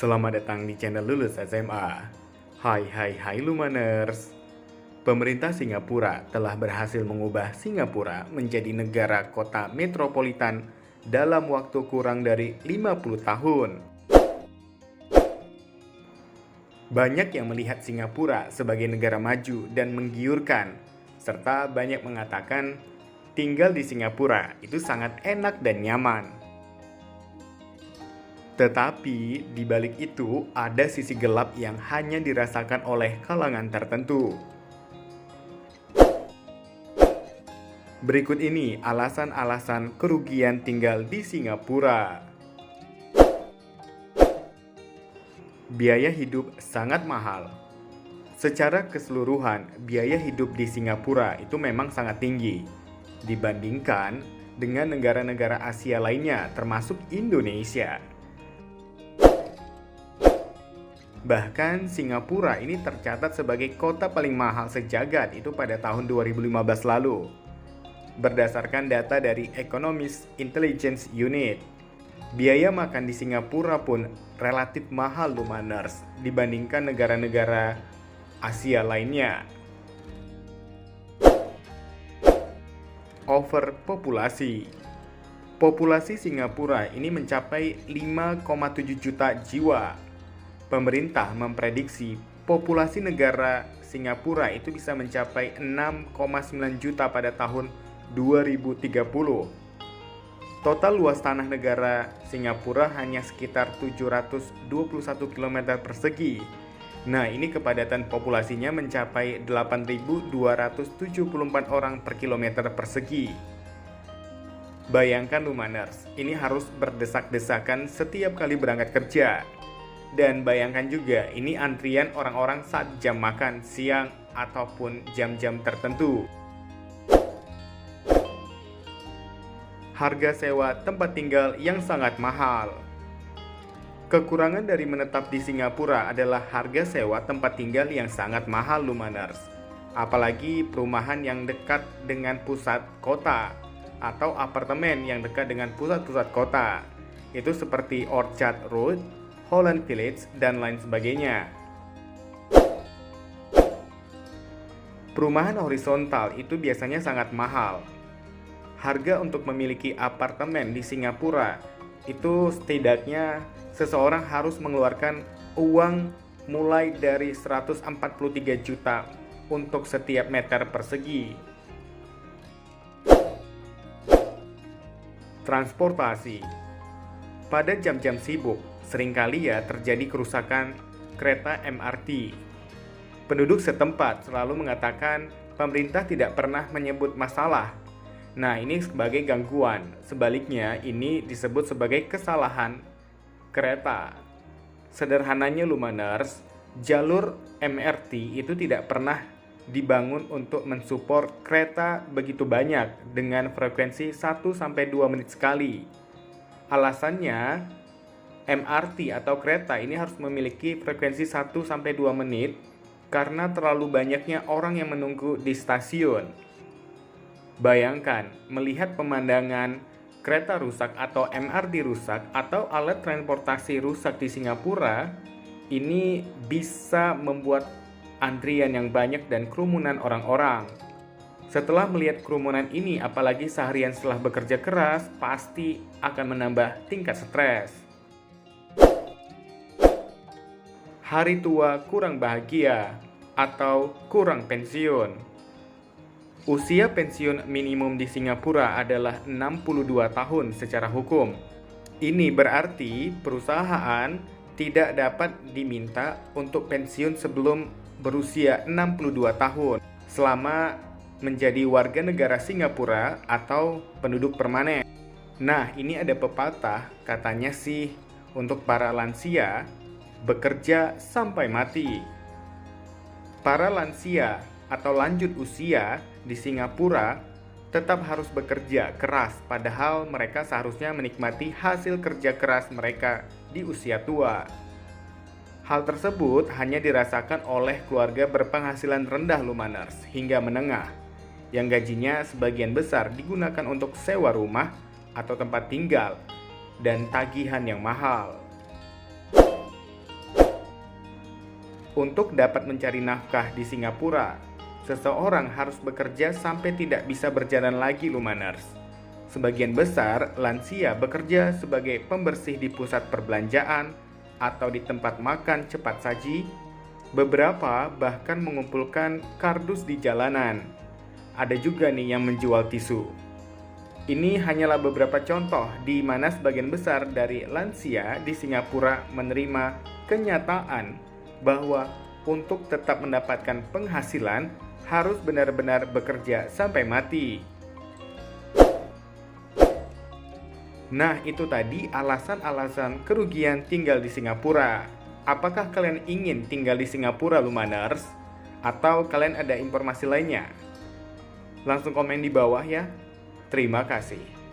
Selamat datang di channel Lulus SMA. Hai Lumaners. Pemerintah Singapura telah berhasil mengubah Singapura menjadi negara kota metropolitan dalam waktu kurang dari 50 tahun. Banyak yang melihat Singapura sebagai negara maju dan menggiurkan, serta banyak mengatakan tinggal di Singapura itu sangat enak dan nyaman. Tetapi di balik itu ada sisi gelap yang hanya dirasakan oleh kalangan tertentu. Berikut ini alasan-alasan kerugian tinggal di Singapura. Biaya hidup sangat mahal. Secara keseluruhan, biaya hidup di Singapura itu memang sangat tinggi dibandingkan dengan negara-negara Asia lainnya termasuk Indonesia. Bahkan Singapura ini tercatat sebagai kota paling mahal sejagat itu pada tahun 2015 lalu. Berdasarkan data dari Economist Intelligence Unit, biaya makan di Singapura pun relatif mahal Lumaners dibandingkan negara-negara Asia lainnya. Overpopulasi. Populasi Singapura ini mencapai 5,7 juta jiwa. Pemerintah memprediksi populasi negara Singapura itu bisa mencapai 6,9 juta pada tahun 2030. Total luas tanah negara Singapura hanya sekitar 721 km persegi. Nah, ini kepadatan populasinya mencapai 8.274 orang per kilometer persegi. Bayangkan Lumaners, ini harus berdesak-desakan setiap kali berangkat kerja. Dan bayangkan juga, ini antrian orang-orang saat jam makan siang ataupun jam-jam tertentu. Harga sewa tempat tinggal yang sangat mahal. Kekurangan dari menetap di Singapura adalah harga sewa tempat tinggal yang sangat mahal Lumaners. Apalagi perumahan yang dekat dengan pusat kota atau apartemen yang dekat dengan pusat-pusat kota. Itu seperti Orchard Road, Holland Village, dan lain sebagainya. Perumahan horizontal itu biasanya sangat mahal. Harga untuk memiliki apartemen di Singapura itu setidaknya seseorang harus mengeluarkan uang mulai dari 143 juta untuk setiap meter persegi. Transportasi. Pada jam-jam sibuk, seringkali terjadi kerusakan kereta MRT. Penduduk setempat selalu mengatakan pemerintah tidak pernah menyebut masalah. Nah, ini sebagai gangguan. Sebaliknya, ini disebut sebagai kesalahan kereta. Sederhananya Lumaners, jalur MRT itu tidak pernah dibangun untuk mensupport kereta begitu banyak dengan frekuensi 1-2 menit sekali. Alasannya, MRT atau kereta ini harus memiliki frekuensi 1-2 menit karena terlalu banyaknya orang yang menunggu di stasiun. Bayangkan, melihat pemandangan kereta rusak atau MRT rusak atau alat transportasi rusak di Singapura, ini bisa membuat antrian yang banyak dan kerumunan orang-orang. Setelah melihat kerumunan ini, apalagi seharian setelah bekerja keras, pasti akan menambah tingkat stres. Hari tua kurang bahagia atau kurang pensiun. Usia pensiun minimum di Singapura adalah 62 tahun secara hukum. Ini berarti perusahaan tidak dapat diminta untuk pensiun sebelum berusia 62 tahun selama menjadi warga negara Singapura atau penduduk permanen. Nah, ini ada pepatah katanya sih untuk para lansia bekerja sampai mati. Para lansia atau lanjut usia di Singapura tetap harus bekerja keras, padahal mereka seharusnya menikmati hasil kerja keras mereka di usia tua. Hal tersebut hanya dirasakan oleh keluarga berpenghasilan rendah Lumaners hingga menengah, yang gajinya sebagian besar digunakan untuk sewa rumah atau tempat tinggal dan tagihan yang mahal. Untuk dapat mencari nafkah di Singapura, seseorang harus bekerja sampai tidak bisa berjalan lagi, Lumaners. Sebagian besar lansia bekerja sebagai pembersih di pusat perbelanjaan atau di tempat makan cepat saji. Beberapa bahkan mengumpulkan kardus di jalanan. Ada juga nih yang menjual tisu. Ini hanyalah beberapa contoh di mana sebagian besar dari lansia di Singapura menerima kenyataan bahwa untuk tetap mendapatkan penghasilan harus benar-benar bekerja sampai mati. Nah, itu tadi alasan-alasan kerugian tinggal di Singapura. Apakah kalian ingin tinggal di Singapura, Lumaners? Atau kalian ada informasi lainnya? Langsung komen di bawah ya. Terima kasih.